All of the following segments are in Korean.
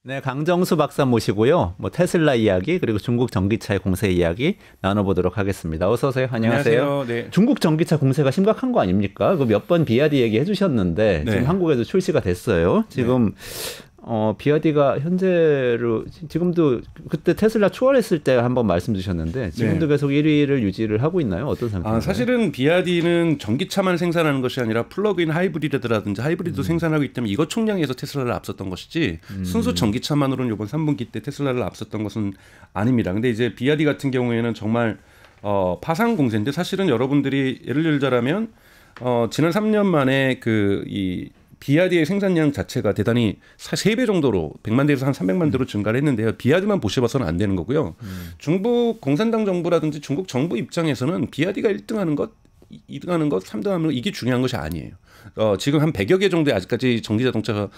네, 강정수 박사 모시고요. 뭐 테슬라 이야기 그리고 중국 전기차의 공세 이야기 나눠보도록 하겠습니다. 어서 오세요. 안녕하세요. 안녕하세요. 네. 중국 전기차 공세가 심각한 거 아닙니까? 그 몇 번 비아디 얘기해 주셨는데 네. 지금 한국에도 출시가 됐어요. 지금 비아디가 현재로 지금도 그때 테슬라 추월했을 때 한번 말씀 주셨는데 지금도 계속 1위를 유지를 하고 있나요? 어떤 상태인가요? 사실은 비아디는 전기차만 생산하는 것이 아니라 플러그인 하이브리드라든지 하이브리드 생산하고 있기 때문에 이것 총량에서 테슬라를 앞섰던 것이지 순수 전기차만으로는 이번 3분기 때 테슬라를 앞섰던 것은 아닙니다. 근데 이제 비아디 같은 경우에는 정말 파상 공세인데 사실은 여러분들이 예를 들자면 지난 3년 만에 이 비아디의 생산량 자체가 대단히 3배 정도로 100만 대에서 한 300만 대로 증가를 했는데요. 비아디만 보셔봐서는 안 되는 거고요. 중국 공산당 정부라든지 중국 정부 입장에서는 비아디가 1등하는 것, 2등하는 것, 3등하는 것 이게 중요한 것이 아니에요. 지금 한 100여 개 정도의 아직까지 전기자동차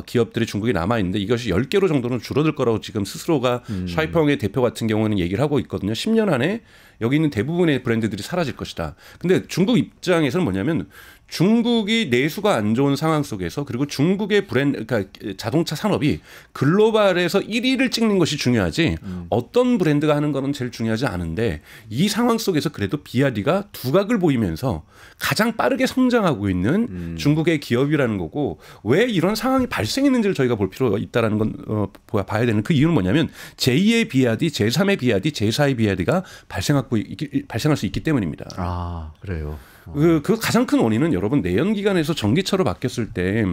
기업들이 중국에 남아있는데 이것이 10개로 정도는 줄어들 거라고 지금 스스로가 샤이펑의 대표 같은 경우는 얘기를 하고 있거든요. 10년 안에 여기 있는 대부분의 브랜드들이 사라질 것이다. 근데 중국 입장에서는 뭐냐면 중국이 내수가 안 좋은 상황 속에서 그리고 중국의 그러니까 자동차 산업이 글로벌에서 1위를 찍는 것이 중요하지 어떤 브랜드가 하는 거는 제일 중요하지 않은데 이 상황 속에서 그래도 비아디가 두각을 보이면서 가장 빠르게 성장하고 있는 중국의 기업이라는 거고 왜 이런 상황이 발생했는지를 저희가 볼 필요가 있다는 건 봐야 되는 그 이유는 뭐냐면 제2의 비아디, 제3의 비아디, 제4의 비아디가 발생할 수 있기 때문입니다. 아, 그래요. 그 가장 큰 원인은 여러분 내연기관에서 전기차로 바뀌었을 때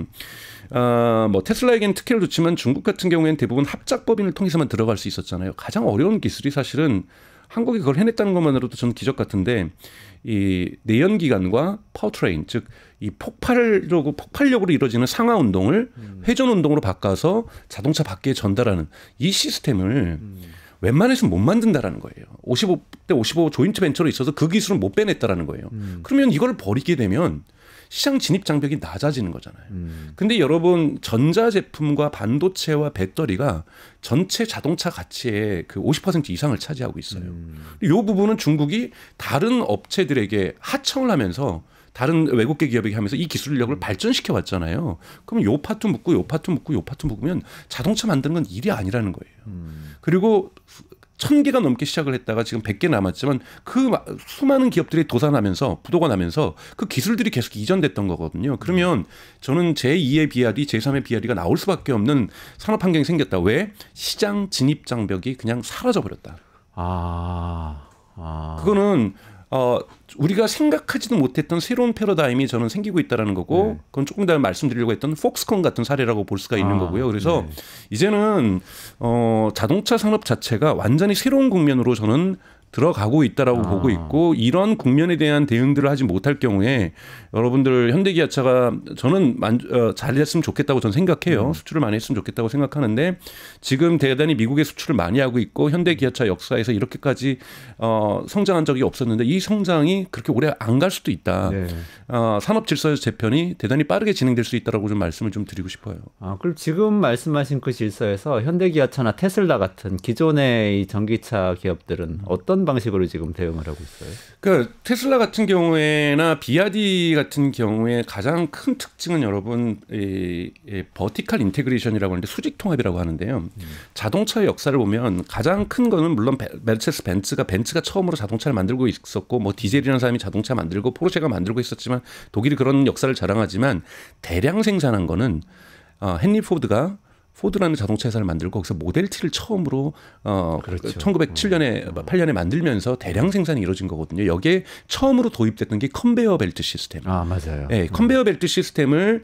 뭐 테슬라에게는 특혜를 줬지만 중국 같은 경우에는 대부분 합작법인을 통해서만 들어갈 수 있었잖아요. 가장 어려운 기술이 사실은 한국이 그걸 해냈다는 것만으로도 저는 기적 같은데 이 내연기관과 파워트레인 즉 이 폭발력으로 이루어지는 상하 운동을 회전 운동으로 바꿔서 자동차 밖에 전달하는 이 시스템을 웬만해서는 못 만든다라는 거예요. 55대 55 조인트 벤처로 있어서 그 기술은 못 빼냈다라는 거예요. 그러면 이걸 버리게 되면 시장 진입 장벽이 낮아지는 거잖아요. 근데 여러분 전자제품과 반도체와 배터리가 전체 자동차 가치의 그 50% 이상을 차지하고 있어요. 이 부분은 중국이 다른 업체들에게 하청을 하면서 다른 외국계 기업에게 하면서 이 기술력을 발전시켜 왔잖아요. 그럼 요 파트 묶고 요 파트 묶고 요 파트 묶으면 자동차 만드는 건 일이 아니라는 거예요. 그리고 1000개가 넘게 시작을 했다가 지금 100개 남았지만 그 수많은 기업들이 부도가 나면서 그 기술들이 계속 이전됐던 거거든요. 그러면 저는 제2의 비아디, 제3의 비아디가 나올 수밖에 없는 산업 환경이 생겼다. 왜? 시장 진입 장벽이 그냥 사라져 버렸다. 그거는 우리가 생각하지도 못했던 새로운 패러다임이 저는 생기고 있다는 거고 그건 조금 더 말씀드리려고 했던 폭스콘 같은 사례라고 볼 수가 있는 거고요. 그래서 이제는 자동차 산업 자체가 완전히 새로운 국면으로 저는 들어가고 있다라고 보고 있고 이런 국면에 대한 대응들을 하지 못할 경우에 여러분들 현대기아차가 저는 잘했으면 좋겠다고 저는 생각해요. 수출을 많이 했으면 좋겠다고 생각하는데 지금 대단히 미국에 수출을 많이 하고 있고 현대기아차 역사에서 이렇게까지 성장한 적이 없었는데 이 성장이 그렇게 오래 안 갈 수도 있다. 네. 산업 질서 재편이 대단히 빠르게 진행될 수 있다라고 좀 말씀을 좀 드리고 싶어요. 그럼 지금 말씀하신 그 질서에서 현대기아차나 테슬라 같은 기존의 이 전기차 기업들은 어떤 방식으로 지금 대응을 하고 있어요? 그러니까 테슬라 같은 경우에나 비아디 같은 경우에 가장 큰 특징은 여러분 버티컬 인테그레이션이라고 하는데 수직 통합이라고 하는데요. 자동차의 역사를 보면 가장 큰 거는 물론 메르세데스 벤츠가 처음으로 자동차를 만들고 있었고 뭐 디젤이라는 사람이 자동차 만들고 포르쉐가 만들고 있었지만 독일이 그런 역사를 자랑하지만 대량 생산한 거는 헨리 포드라는 자동차 회사를 만들고 거기서 모델 T를 처음으로 그렇죠. 1907년에 8년에 만들면서 대량 생산이 이루어진 거거든요. 여기에 처음으로 도입됐던 게 컨베이어 벨트 시스템. 맞아요. 네, 컨베이어 벨트 시스템을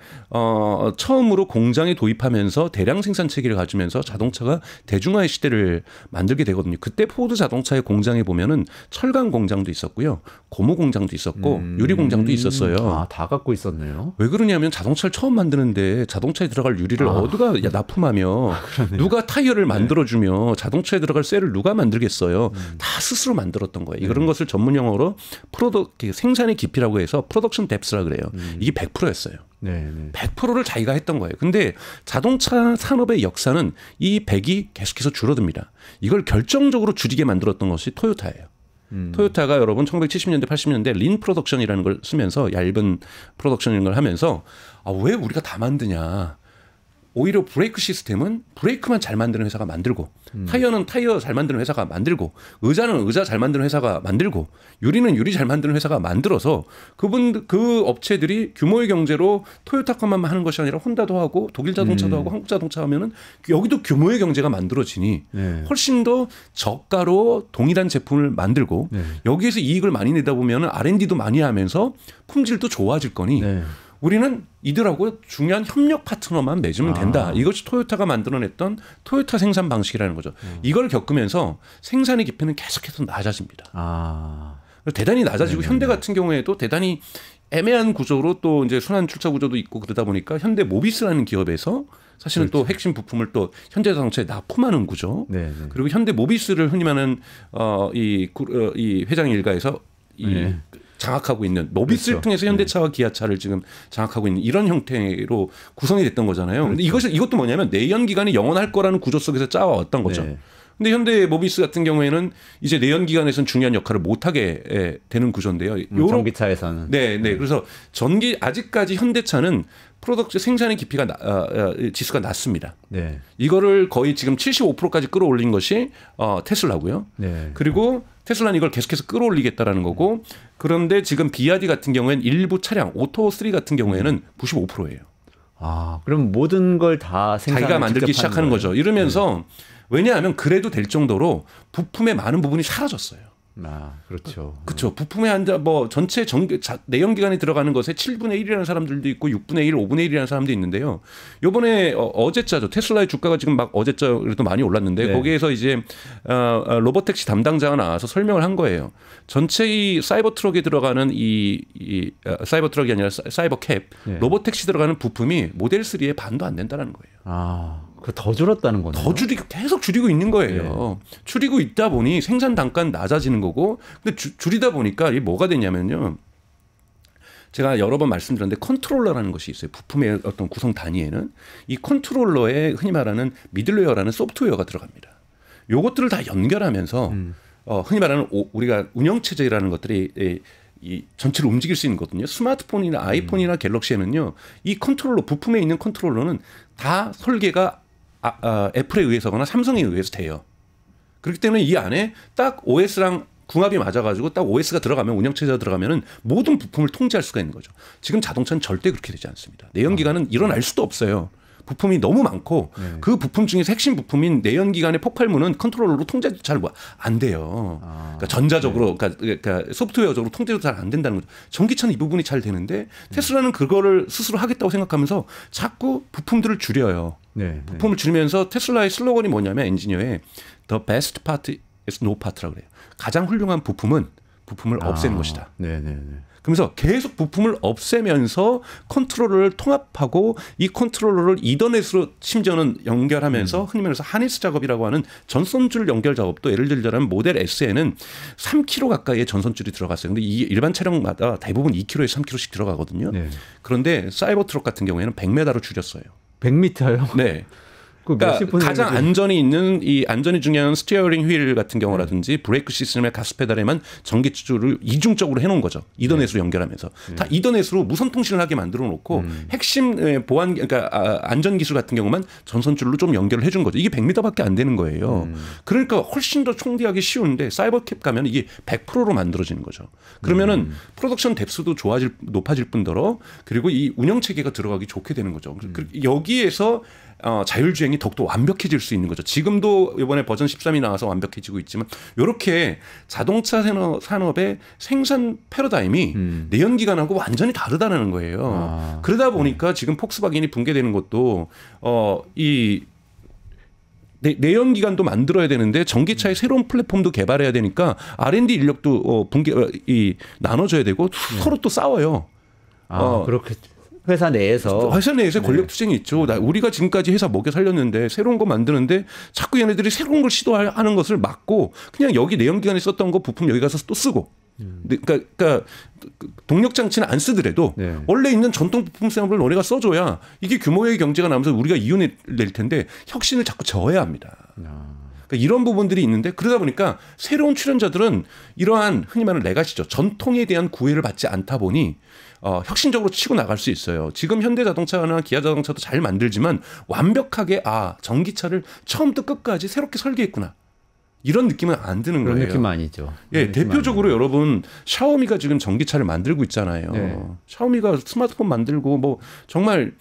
처음으로 공장에 도입하면서 대량 생산 체계를 가지면서 자동차가 대중화의 시대를 만들게 되거든요. 그때 포드 자동차의 공장에 보면은 철강 공장도 있었고요. 고무 공장도 있었고 유리 공장도 있었어요. 다 갖고 있었네요. 왜 그러냐면 자동차를 처음 만드는데 자동차에 들어갈 유리를 어디가 납품하며 누가 타이어를 만들어주며 자동차에 들어갈 셀을 누가 만들겠어요. 다 스스로 만들었던 거예요. 이런 것을 전문 용어로 생산의 깊이라고 해서 프로덕션 뎁스라 그래요. 이게 100%였어요. 100%를 자기가 했던 거예요. 근데 자동차 산업의 역사는 이 100이 계속해서 줄어듭니다. 이걸 결정적으로 줄이게 만들었던 것이 토요타예요. 토요타가 여러분 1970년대 80년대 린 프로덕션이라는 걸 쓰면서 얇은 프로덕션인 걸 하면서 왜 우리가 다 만드냐. 오히려 브레이크 시스템은 브레이크만 잘 만드는 회사가 만들고 타이어는 타이어 잘 만드는 회사가 만들고 의자는 의자 잘 만드는 회사가 만들고 유리는 유리 잘 만드는 회사가 만들어서 그 업체들이 규모의 경제로 토요타 것만 하는 것이 아니라 혼다도 하고 독일 자동차도 하고 한국 자동차 하면은 여기도 규모의 경제가 만들어지니 네. 훨씬 더 저가로 동일한 제품을 만들고 네. 여기에서 이익을 많이 내다 보면은 R&D도 많이 하면서 품질도 좋아질 거니 네. 우리는 이들하고 중요한 협력 파트너만 맺으면 된다. 이것이 토요타가 만들어냈던 토요타 생산 방식이라는 거죠. 이걸 겪으면서 생산의 깊이는 계속해서 낮아집니다. 대단히 낮아지고 현대 같은 경우에도 대단히 애매한 구조로 또 이제 순환 출자 구조도 있고 그러다 보니까 현대 모비스라는 기업에서 사실은 또 핵심 부품을 또 현대자동차에 납품하는 구조. 네네. 그리고 현대 모비스를 흔히 말하는 이 회장 일가에서 장악하고 있는 모비스를 통해서 현대차와 기아차를 지금 장악하고 있는 이런 형태로 구성이 됐던 거잖아요. 그런데 이것도 뭐냐면 내연 기관이 영원할 거라는 구조 속에서 짜왔던 거죠. 네. 근데 현대 모비스 같은 경우에는 이제 내연 기관에서는 중요한 역할을 못 하게 되는 구조인데요. 전기차에서는. 네. 그래서 아직까지 현대차는 프로덕트 생산의 깊이가 지수가 낮습니다. 네. 이거를 거의 지금 75%까지 끌어올린 것이 테슬라고요. 네. 그리고 테슬라는 이걸 계속해서 끌어올리겠다라는 거고 그런데 지금 비아디 같은 경우에는 일부 차량 오토3 같은 경우에는 95%예요. 그럼 모든 걸 다 자기가 만들기 시작하는 거죠. 이러면서 왜냐하면 그래도 될 정도로 부품의 많은 부분이 사라졌어요. 그렇죠. 그렇죠. 부품에 전체 내연 기관에 들어가는 것에 7분의 1이라는 사람들도 있고 6분의 1, 5분의 1이라는 사람도 있는데요. 요번에 어제자죠. 테슬라의 주가가 지금 막 어제자 그래도 많이 올랐는데 거기에서 이제 로보택시 담당자가 나와서 설명을 한 거예요. 전체 이 사이버 트럭에 들어가는 이 사이버 트럭이 아니라 사이버 캡 로보택시 들어가는 부품이 모델 3의 반도 안 된다는 거예요. 더 줄었다는 거네요. 더 계속 줄이고 있는 거예요. 줄이고 있다 보니 생산 단가는 낮아지는 거고, 근데 줄이다 보니까 이게 뭐가 되냐면요. 제가 여러 번 말씀드렸는데 컨트롤러라는 것이 있어요. 부품의 어떤 구성 단위에는 이 컨트롤러에 흔히 말하는 미들웨어라는 소프트웨어가 들어갑니다. 요것들을 다 연결하면서 흔히 말하는 우리가 운영 체제라는 것들이 이 전체를 움직일 수 있는 거거든요. 스마트폰이나 아이폰이나 갤럭시에는요, 이 컨트롤러 부품에 있는 컨트롤러는 다 설계가 애플에 의해서거나 삼성에 의해서 돼요. 그렇기 때문에 이 안에 딱 OS랑 궁합이 맞아가지고 딱 OS가 들어가면 운영체제가 들어가면은 모든 부품을 통제할 수가 있는 거죠. 지금 자동차는 절대 그렇게 되지 않습니다. 내연기관은 일어날 수도 없어요. 부품이 너무 많고 그 부품 중에서 핵심 부품인 내연기관의 폭발물은 컨트롤러로 통제도 잘 안 돼요. 그러니까 전자적으로 그러니까 소프트웨어적으로 통제도 잘 안 된다는 거죠. 전기차는 이 부분이 잘 되는데 테슬라는 그거를 스스로 하겠다고 생각하면서 자꾸 부품들을 줄여요. 부품을 줄이면서 테슬라의 슬로건이 뭐냐면 엔지니어에 The best part is no part라고 그래요. 가장 훌륭한 부품을 없애는 것이다. 그러면서 계속 부품을 없애면서 컨트롤러를 통합하고 이 컨트롤러를 이더넷으로 심지어는 연결하면서 흔히 말해서 하니스 작업이라고 하는 전선줄 연결 작업도 예를 들자면 모델 S에는 3kg 가까이의 전선줄이 들어갔어요. 근데 이 일반 차량마다 대부분 2kg에서 3kg씩 들어가거든요. 그런데 사이버 트럭 같은 경우에는 100m로 줄였어요. 100m요? 네. 그러니까 가장 안전이 있는 이 안전이 중요한 스티어링 휠 같은 경우라든지 브레이크 시스템의 가스 페달에만 전기줄을 이중적으로 해놓은 거죠. 이더넷으로 연결하면서 다 이더넷으로 무선 통신을 하게 만들어 놓고 핵심 보안 그러니까 안전 기술 같은 경우만 전선줄로 좀 연결을 해준 거죠. 이게 100m밖에 안 되는 거예요. 그러니까 훨씬 더 총대하기 쉬운데 사이버캡 가면 이게 100%로 만들어지는 거죠. 그러면은 프로덕션 뎁스도 높아질 뿐더러 그리고 이 운영 체계가 들어가기 좋게 되는 거죠. 여기에서 자율주행이 더욱더 완벽해질 수 있는 거죠. 지금도 이번에 버전 13이 나와서 완벽해지고 있지만 이렇게 자동차 산업의 생산 패러다임이 내연기관하고 완전히 다르다는 거예요. 그러다 보니까 지금 폭스바겐이 붕괴되는 것도 이 내연기관도 만들어야 되는데 전기차의 새로운 플랫폼도 개발해야 되니까 R&D 인력도 나눠줘야 되고 서로 또 싸워요. 그렇게 회사 내에서 권력 투쟁이 있죠. 우리가 지금까지 회사 먹여 살렸는데 새로운 거 만드는데 자꾸 얘네들이 새로운 걸 시도하는 것을 막고 그냥 여기 내연기관에 썼던 거 부품 여기 가서 또 쓰고. 그러니까 동력 장치는 안 쓰더라도 원래 있는 전통 부품 샘플을 너네가 써줘야 이게 규모의 경제가 나면서 우리가 이윤을 낼 텐데 혁신을 자꾸 저해야 합니다. 그러니까 이런 부분들이 있는데 그러다 보니까 새로운 출연자들은 이러한 흔히 말하는 레가시죠. 전통에 대한 구애를 받지 않다 보니 혁신적으로 치고 나갈 수 있어요. 지금 현대자동차나 기아자동차도 잘 만들지만 완벽하게 전기차를 처음부터 끝까지 새롭게 설계했구나. 이런 느낌은 안 드는 그런 거예요. 느낌 아니죠. 예, 대표적으로 여러분 샤오미가 지금 전기차를 만들고 있잖아요. 네. 샤오미가 스마트폰 만들고 뭐 정말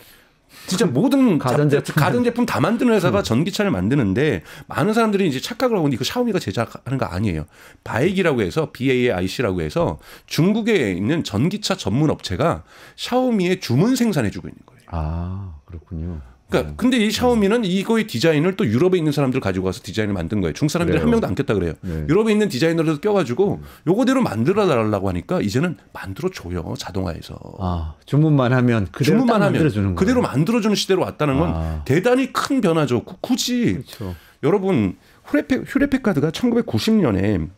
진짜 모든 가전제품 다 만드는 회사가 전기차를 만드는데 많은 사람들이 이제 착각을 하고 이거 샤오미가 제작하는 거 아니에요. 바이기라고 해서 BAIC라고 해서 중국에 있는 전기차 전문 업체가 샤오미의 주문 생산해 주고 있는 거예요. 아, 그렇군요. 그러니까 근데 이 샤오미는 이거의 디자인을 또 유럽에 있는 사람들 가지고 와서 디자인을 만든 거예요. 중국 사람들이 한 명도 안 꼈다 그래요. 네. 유럽에 있는 디자이너를 껴가지고 요거대로 만들어 달라고 하니까 이제는 만들어 줘요. 자동화에서. 주문만 하면 그대로 만들어주는 거예요. 그대로 만들어주는 시대로 왔다는 건 대단히 큰 변화죠. 굳이 그렇죠. 여러분 휴레팩카드가 1990년에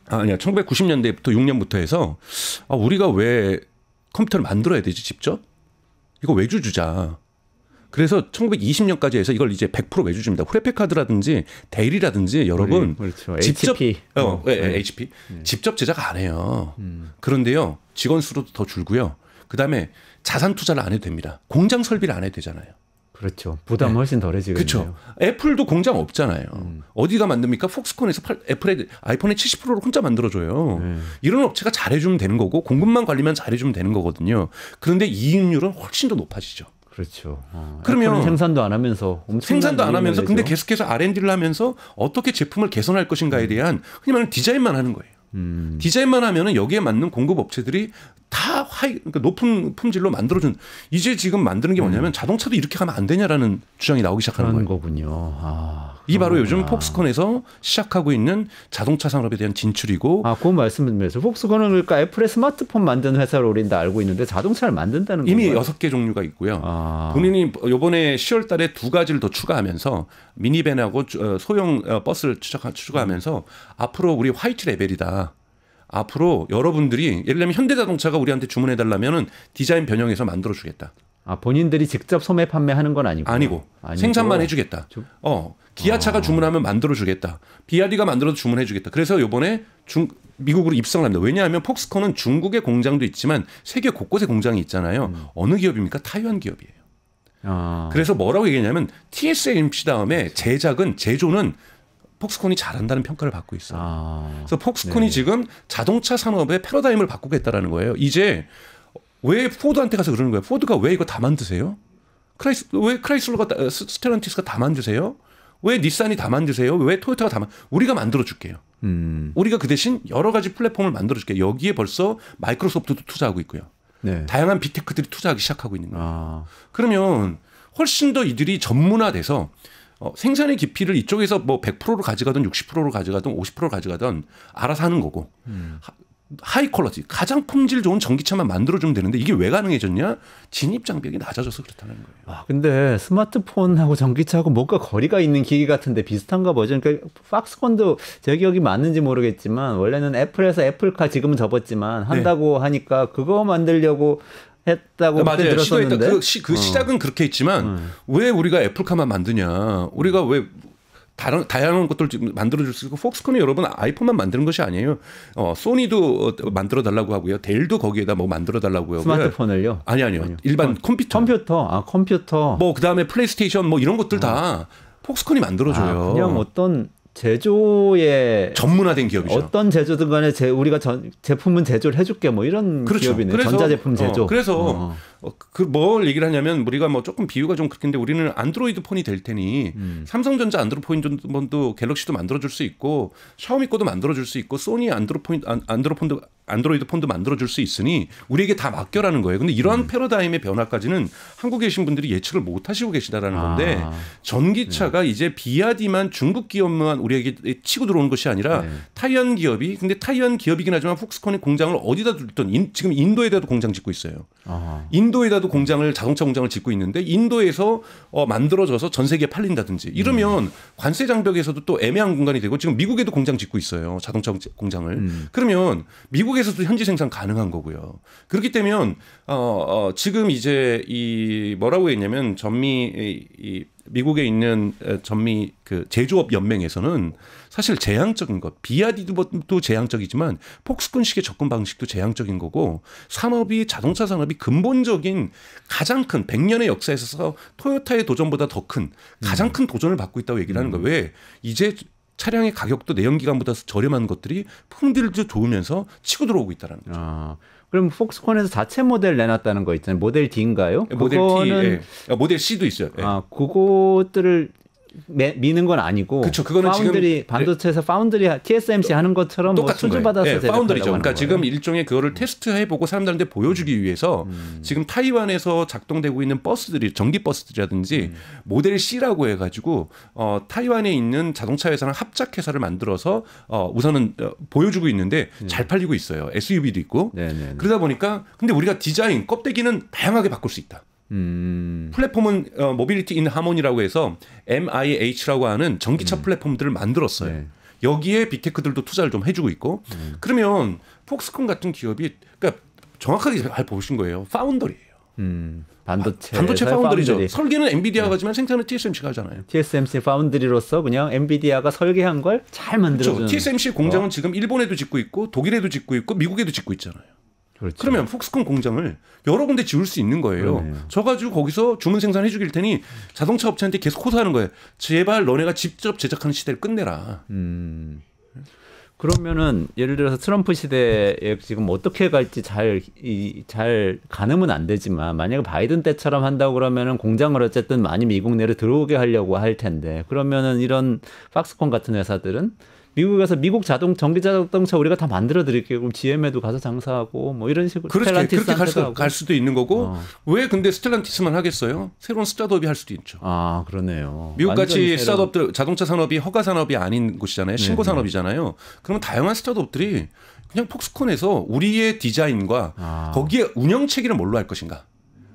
1990년대부터 6년부터 해서 우리가 왜 컴퓨터를 만들어야 되지 직접? 이거 외주 주자. 그래서 1920년까지 해서 이걸 이제 100% 외주줍니다. 후레팩카드라든지 데일이라든지 여러분 그렇죠. 직접 HP. HP 직접 제작 안 해요. 그런데요 직원 수도 더 줄고요. 그다음에 자산 투자를 안 해도 됩니다. 공장 설비를 안 해도 되잖아요. 그렇죠. 부담 훨씬 덜해지겠네요. 그렇죠. 애플도 공장 없잖아요. 어디가 만듭니까? 폭스콘에서 애플의 아이폰의 70%를 혼자 만들어줘요. 이런 업체가 잘해주면 되는 거고 공급망 관리만 잘해주면 되는 거거든요. 그런데 이익률은 훨씬 더 높아지죠. 그렇죠. 그러면 생산도 안 하면서 근데 계속해서 R&D를 하면서 어떻게 제품을 개선할 것인가에 대한 흔히 말하는 디자인만 하는 거예요. 디자인만 하면은 여기에 맞는 공급 업체들이 다 그러니까 높은 품질로 만들어준. 이제 지금 만드는 게 뭐냐면 자동차도 이렇게 가면 안 되냐라는 주장이 나오기 시작하는 거예요. 거군요. 이 바로 요즘 폭스콘에서 시작하고 있는 자동차 산업에 대한 진출이고. 그건 말씀드리면서 폭스콘은 그러니까 애플의 스마트폰 만드는 회사로 우리는 다 알고 있는데 자동차를 만든다는 이미 건가요? 6개 종류가 있고요. 본인이 이번에 10월 달에 2가지를 더 추가하면서 미니밴하고 소형 버스를 추가하면서 앞으로 우리 화이트 레벨이다. 앞으로 여러분들이 예를 들면 현대자동차가 우리한테 주문해 달라면은 디자인 변형해서 만들어 주겠다. 본인들이 직접 소매 판매하는 건 아니고 생산만 해주겠다. 기아차가 주문하면 만들어 주겠다. 비아디가 만들어서 주문해 주겠다. 그래서 이번에 미국으로 입성을 합니다. 왜냐하면 폭스콘은 중국의 공장도 있지만 세계 곳곳에 공장이 있잖아요. 어느 기업입니까? 타이완 기업이에요. 그래서 뭐라고 얘기했냐면 TSMC 다음에 제조는 폭스콘이 잘한다는 평가를 받고 있어요. 그래서 폭스콘이 지금 자동차 산업의 패러다임을 바꾸겠다라는 거예요. 이제 왜 포드한테 가서 그러는 거예요? 포드가 왜 이거 다 만드세요? 왜 크라이슬러가 스텔란티스가 다 만드세요? 왜 닛산이 다 만드세요? 왜 토요타가 우리가 만들어 줄게요. 우리가 그 대신 여러 가지 플랫폼을 만들어 줄게요. 여기에 벌써 마이크로소프트도 투자하고 있고요. 네. 다양한 빅테크들이 투자하기 시작하고 있는 거예요. 그러면 훨씬 더 이들이 전문화돼서 생산의 깊이를 이쪽에서 뭐 100%로 가져가든 60%로 가져가든 50%로 가져가든 알아서 하는 거고 하이 퀄러티 가장 품질 좋은 전기차만 만들어주면 되는데 이게 왜 가능해졌냐? 진입 장벽이 낮아져서 그렇다는 거예요. 근데 스마트폰하고 전기차하고 뭔가 거리가 있는 기기 같은데 비슷한가 보죠. 그러니까 박스콘도 제 기억이 맞는지 모르겠지만 원래는 애플에서 애플카 지금은 접었지만 한다고 하니까 그거 만들려고 했다고 맞아요. 들었었는데 그 시작은 그렇게 했지만 왜 우리가 애플카만 만드냐? 우리가 왜 다양한 것들 만들어줄 수 있고 폭스콘이 여러분 아이폰만 만드는 것이 아니에요. 소니도 만들어 달라고 하고요. 델도 거기에다 뭐 만들어 달라고요. 스마트폰을요? 아니요. 일반 컴퓨터. 뭐 그다음에 플레이스테이션 뭐 이런 것들 다 폭스콘이 만들어줘요. 그냥 어떤 제조에 전문화된 기업이죠. 어떤 제조든 간에 우리가 제품은 제조를 해줄게 뭐 이런 기업이네요. 전자제품 제조. 그래서 뭘 얘기를 하냐면 우리가 뭐 조금 비유가 좀 그렇긴데 우리는 안드로이드 폰이 될 테니 삼성전자 안드로이드 폰도 갤럭시도 만들어줄 수 있고 샤오미 거도 만들어줄 수 있고 소니 안드로이드 폰도 만들어줄 수 있으니 우리에게 다 맡겨라는 거예요. 근데 이러한 패러다임의 변화까지는 한국에 계신 분들이 예측을 못 하시고 계시다라는 건데 전기차가 이제 비아디만 중국 기업만 우리에게 치고 들어오는 것이 아니라 타이완 기업이 근데 타이완 기업이긴 하지만 폭스콘의 공장을 어디다 둘든 지금 인도에다도 공장 짓고 있어요. 인도에다도 자동차 공장을 짓고 있는데 인도에서 만들어져서 전 세계에 팔린다든지 이러면 관세 장벽에서도 또 애매한 공간이 되고 지금 미국에도 공장 짓고 있어요. 자동차 공장을. 그러면 미국에서도 현지 생산 가능한 거고요. 그렇기 때문에 지금 이제 이 뭐라고 했냐면 전미 미국에 있는 전미 그 제조업 연맹에서는 사실 재앙적인 것, BYD도 재앙적이지만 폭스콘식의 접근 방식도 재앙적인 거고 산업이 자동차 산업이 근본적인 가장 큰 100년의 역사에 있어서 토요타의 도전보다 더 큰 가장 큰 도전을 받고 있다고 얘기를 하는 거예요. 왜? 이제 차량의 가격도 내연기관보다 저렴한 것들이 품질도 좋으면서 치고 들어오고 있다는 거죠. 그럼 폭스콘에서 자체 모델 내놨다는 거 있잖아요. 모델 D인가요? 모델 T, 모델 C도 있어요. 그것들을 미는 건 아니고. 그렇죠. 그거는 파운드리 지금 반도체에서 파운드리 TSMC 하는 것처럼 똑같은 수주 거예요. 받아서 파운드리죠. 그러니까 거예요. 지금 일종의 그거를 테스트해보고 사람들한테 보여주기 위해서 지금 타이완에서 작동되고 있는 버스들이 전기 버스들이라든지 모델 C라고 해가지고 타이완에 있는 자동차 회사랑 합작 회사를 만들어서 우선은 보여주고 있는데 잘 팔리고 있어요. SUV도 있고. 네네네. 그러다 보니까 근데 우리가 디자인 껍데기는 다양하게 바꿀 수 있다. 플랫폼은 모빌리티 인 하모니라고 해서 MIH라고 하는 전기차 플랫폼들을 만들었어요. 네. 여기에 빅테크들도 투자를 좀 해주고 있고 그러면 폭스콘 같은 기업이 그러니까 정확하게 잘 보신 거예요. 파운더리예요. 반도체 파운더리죠. 파운드리. 설계는 엔비디아가 하지만 생산은 TSMC가 하잖아요. TSMC 파운드리로서 그냥 엔비디아가 설계한 걸 잘 만들어주는. 그렇죠. TSMC 공장은 지금 일본에도 짓고 있고 독일에도 짓고 있고 미국에도 짓고 있잖아요. 그렇죠. 그러면 폭스콘 공장을 여러 군데 지을 수 있는 거예요. 그러네요. 저 가지고 거기서 주문 생산해 주길 테니 자동차 업체한테 계속 호소하는 거예요. 제발 너네가 직접 제작하는 시대를 끝내라. 그러면은 예를 들어서 트럼프 시대에 지금 어떻게 갈지 잘 가늠은 안 되지만 만약에 바이든 때처럼 한다고 그러면은 공장을 어쨌든 많이 미국 내로 들어오게 하려고 할 텐데 그러면은 이런 팍스콘 같은 회사들은 미국에서 미국 전기 자동차 우리가 다 만들어 드릴게요. 그럼 GM에도 가서 장사하고 뭐 이런 식으로 그렇게 갈 수도 있는 거고 왜 근데 스텔란티스만 하겠어요? 새로운 스타트업이 할 수도 있죠. 그러네요. 미국같이 스타트업들 자동차 산업이 허가 산업이 아닌 곳이잖아요. 신고 산업이잖아요. 그러면 다양한 스타트업들이 그냥 폭스콘에서 우리의 디자인과 거기에 운영 체계를 뭘로 할 것인가?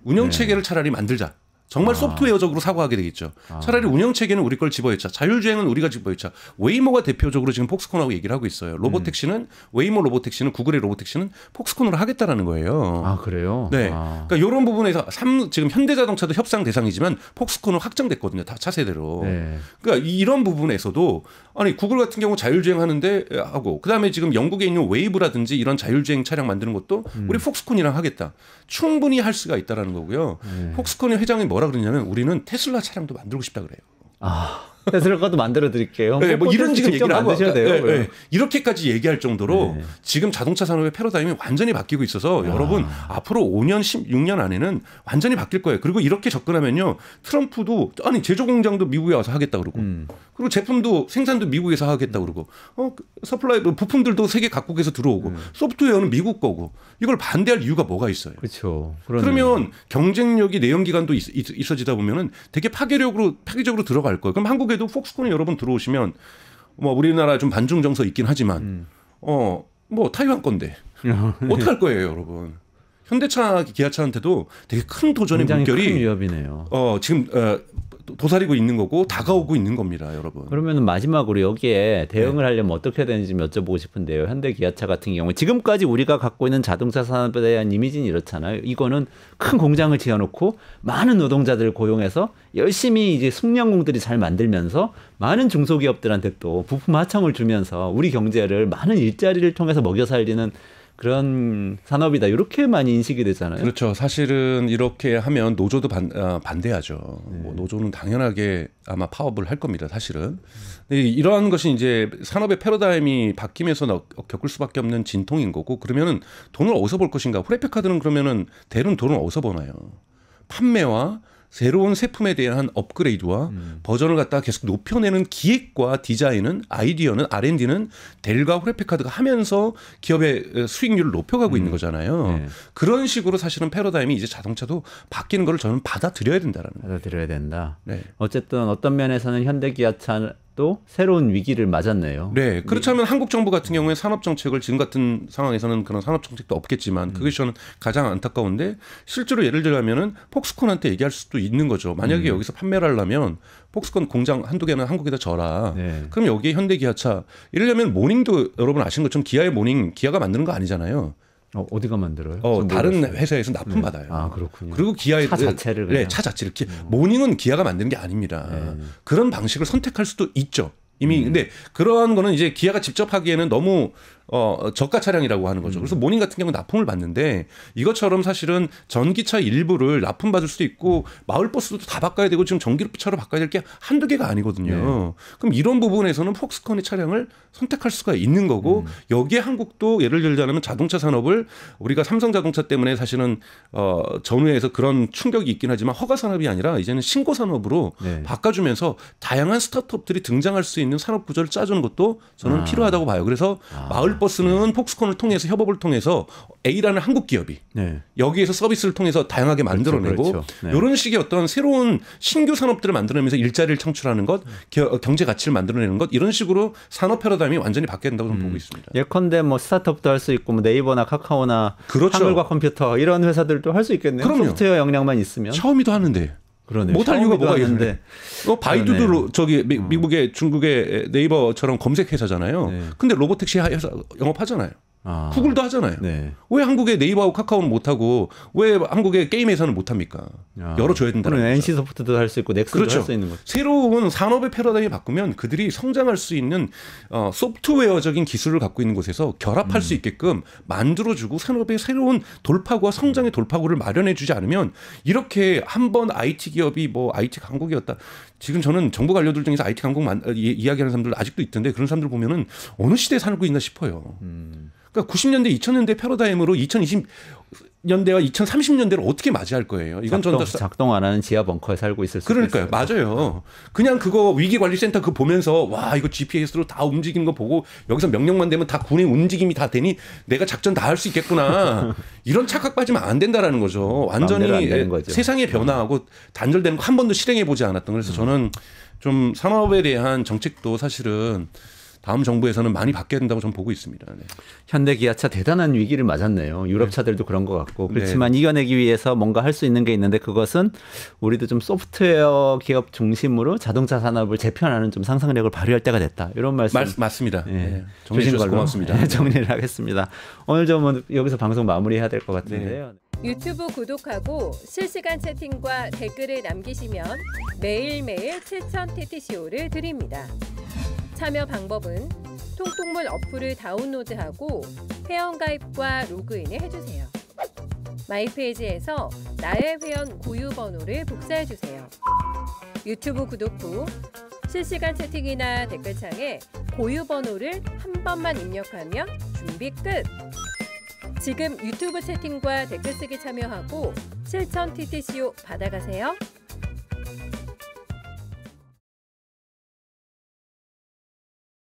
운영 체계를 차라리 만들자. 정말 소프트웨어적으로 사고하게 되겠죠. 차라리 운영 체계는 우리 걸 집어넣자. 자율주행은 우리가 집어넣자. 웨이모가 대표적으로 지금 폭스콘하고 얘기를 하고 있어요. 로보택시는 웨이모 로보택시는 구글의 로보택시는 폭스콘으로 하겠다라는 거예요. 그래요? 네. 그러니까 이런 부분에서 지금 현대자동차도 협상 대상이지만 폭스콘은 확정됐거든요. 다 차세대로. 네. 그러니까 이런 부분에서도 아니 구글 같은 경우 자율주행 하는데 하고 그다음에 지금 영국에 있는 웨이브라든지 이런 자율주행 차량 만드는 것도 우리 폭스콘이랑 하겠다. 충분히 할 수가 있다라는 거고요. 폭스콘의 회장이 뭐라 그러냐면 우리는 테슬라 차량도 만들고 싶다 그래요. 테슬라 것도 만들어 드릴게요. 네, 뭐 이런 지금 얘기를 하고 만드셔야 돼요. 네. 이렇게까지 얘기할 정도로 지금 자동차 산업의 패러다임이 완전히 바뀌고 있어서 여러분 앞으로 5년, 16년 안에는 완전히 바뀔 거예요. 그리고 이렇게 접근하면요. 트럼프도 아니 제조 공장도 미국에 와서 하겠다 그러고 그리고 제품도 생산도 미국에서 하겠다 그러고 서플라이 부품들도 세계 각국에서 들어오고 소프트웨어는 미국 거고 이걸 반대할 이유가 뭐가 있어요. 그렇죠. 그러면 경쟁력이 내연기관도 있어지다 보면은 되게 파괴적으로 들어갈 거예요. 그럼 한국에도 폭스콘에 여러분 들어오시면 뭐 우리나라 좀 반중 정서 있긴 하지만 뭐 타이완 건데 어떻게 할 거예요, 여러분? 현대차, 기아차한테도 되게 큰 도전의 물결이 큰 위협이네요. 지금 도사리고 있는 거고 다가오고 있는 겁니다, 여러분. 그러면 마지막으로 여기에 대응을 하려면 어떻게 해야 되는지 좀 여쭤보고 싶은데요. 현대 기아차 같은 경우 지금까지 우리가 갖고 있는 자동차 산업에 대한 이미지는 이렇잖아요. 이거는 큰 공장을 지어놓고 많은 노동자들을 고용해서 열심히 이제 숙련공들이 잘 만들면서 많은 중소기업들한테 또 부품 하청을 주면서 우리 경제를 많은 일자리를 통해서 먹여 살리는 그런 산업이다. 이렇게 많이 인식이 되잖아요. 그렇죠. 사실은 이렇게 하면 노조도 반대하죠. 뭐 노조는 당연하게 아마 파업을 할 겁니다. 사실은. 이러한 것이 이제 산업의 패러다임이 바뀌면서 겪을 수밖에 없는 진통인 거고 그러면은 돈을 어디서 벌 것인가. 후레피카드는 그러면은 대부분 돈을 어디서 버나요? 판매와 새로운 제품에 대한 업그레이드와 버전을 갖다가 계속 높여내는 기획과 디자인은 아이디어는 R&D는 델과 후레피카드가 하면서 기업의 수익률을 높여가고 있는 거잖아요. 그런 식으로 사실은 패러다임이 이제 자동차도 바뀌는 걸 저는 받아들여야 된다라는 거예요. 받아들여야 된다. 네. 어쨌든 어떤 면에서는 현대기아차도 새로운 위기를 맞았네요. 네. 그렇다면 한국 정부 같은 경우에 산업 정책을 지금 같은 상황에서는 그런 산업 정책도 없겠지만 그것이 저는 가장 안타까운데 실제로 예를 들자면은 폭스콘한테 얘기할 수도 있는 거죠. 만약에 여기서 판매를 하려면 폭스콘 공장 한두 개는 한국에다 져라. 네. 그럼 여기에 현대기아차 예를 들면 모닝도 여러분 아시는 것처럼 기아의 모닝 기아가 만드는 거 아니잖아요. 어디가 만들어요? 다른 회사에서 납품 받아요. 아, 그렇군요. 그리고 기아의 차 자체를 그냥. 차 자체를 모닝은 기아가 만드는 게 아닙니다. 그런 방식을 선택할 수도 있죠. 이미 근데 그러한 거는 이제 기아가 직접 하기에는 너무 저가 차량이라고 하는 거죠. 그래서 모닝 같은 경우는 납품을 받는데 이것처럼 사실은 전기차 일부를 납품 받을 수도 있고 마을버스도 다 바꿔야 되고 지금 전기차로 바꿔야 될 게 한두 개가 아니거든요. 네. 그럼 이런 부분에서는 폭스콘의 차량을 선택할 수가 있는 거고 여기에 한국도 예를 들자면 자동차 산업을 우리가 삼성자동차 때문에 사실은 전후에서 그런 충격이 있긴 하지만 허가 산업이 아니라 이제는 신고 산업으로 네. 바꿔주면서 다양한 스타트업들이 등장할 수 있는 산업 구조를 짜주는 것도 저는 필요하다고 봐요. 그래서 마을버스는 폭스콘을 통해서 협업을 통해서 A라는 한국 기업이 네. 여기에서 서비스를 통해서 다양하게 만들어내고 그렇죠. 네. 이런 식의 어떤 새로운 신규 산업들을 만들어내면서 일자리를 창출하는 것, 경제 가치를 만들어내는 것 이런 식으로 산업 패러다임이 완전히 바뀌어야 된다고 저는 보고 있습니다. 예컨대 뭐 스타트업도 할 수 있고 뭐 네이버나 카카오나 그렇죠. 하늘과 컴퓨터 이런 회사들도 할 수 있겠네요. 그럼요. 소프트웨어 역량만 있으면. 샤오미도 하는데. 그러네. 못할 이유가 뭐가 있는데. 바이두도 저기 미국의 중국의 네이버처럼 검색 회사잖아요. 네. 근데 로보택시 회사 영업하잖아요. 구글도 하잖아요. 네. 왜 한국의 네이버하고 카카오는 못하고 왜 한국의 게임 회사는 못합니까? 열어줘야 된다는 거죠. NC소프트도 할 수 있고 넥슨도 그렇죠. 할 수 있는 거죠. 새로운 산업의 패러다임이 바꾸면 그들이 성장할 수 있는 소프트웨어적인 기술을 갖고 있는 곳에서 결합할 수 있게끔 만들어주고 산업의 새로운 돌파구와 성장의 돌파구를 마련해주지 않으면 이렇게 한번 IT 기업이 뭐 IT 강국이었다. 지금 저는 정부 관료들 중에서 IT 강국 이야기하는 사람들 아직도 있던데 그런 사람들 보면은 어느 시대에 살고 있나 싶어요. 그러니까 90년대, 2000년대 패러다임으로 2020년대와 2030년대를 어떻게 맞이할 거예요? 이건 작동 안 하는 지하 벙커에 살고 있을 수도 그러니까요. 있어요. 맞아요. 그냥 그거 위기관리센터 그거 보면서 와 이거 GPS로 다 움직이는 거 보고 여기서 명령만 되면 다 군의 움직임이 다 되니 내가 작전 다 할 수 있겠구나. 이런 착각 빠지면 안 된다라는 거죠. 완전히 세상의 변화하고 단절되는 거 한 번도 실행해 보지 않았던. 그래서 저는 좀 산업에 대한 정책도 사실은 다음 정부에서는 많이 바뀌어야 된다고 저는 보고 있습니다. 네. 현대 기아차 대단한 위기를 맞았네요. 유럽 차들도 그런 것 같고. 그렇지만 이겨내기 위해서 뭔가 할 수 있는 게 있는데 그것은 우리도 좀 소프트웨어 기업 중심으로 자동차 산업을 재편하는 좀 상상력을 발휘할 때가 됐다. 이런 말씀. 맞습니다. 네. 정리해 주셔서 고맙습니다. 네, 정리를 하겠습니다. 오늘 좀 여기서 방송 마무리해야 될 것 같은데요. 네. 유튜브 구독하고 실시간 채팅과 댓글을 남기시면 매일매일 7,000TTCO를 드립니다. 참여 방법은 통통물 어플을 다운로드하고 회원가입과 로그인을 해주세요. 마이페이지에서 나의 회원 고유 번호를 복사해주세요. 유튜브 구독 후 실시간 채팅이나 댓글창에 고유 번호를 한 번만 입력하면 준비 끝! 지금 유튜브 채팅과 댓글 쓰기 참여하고 7,000TTCO 받아가세요.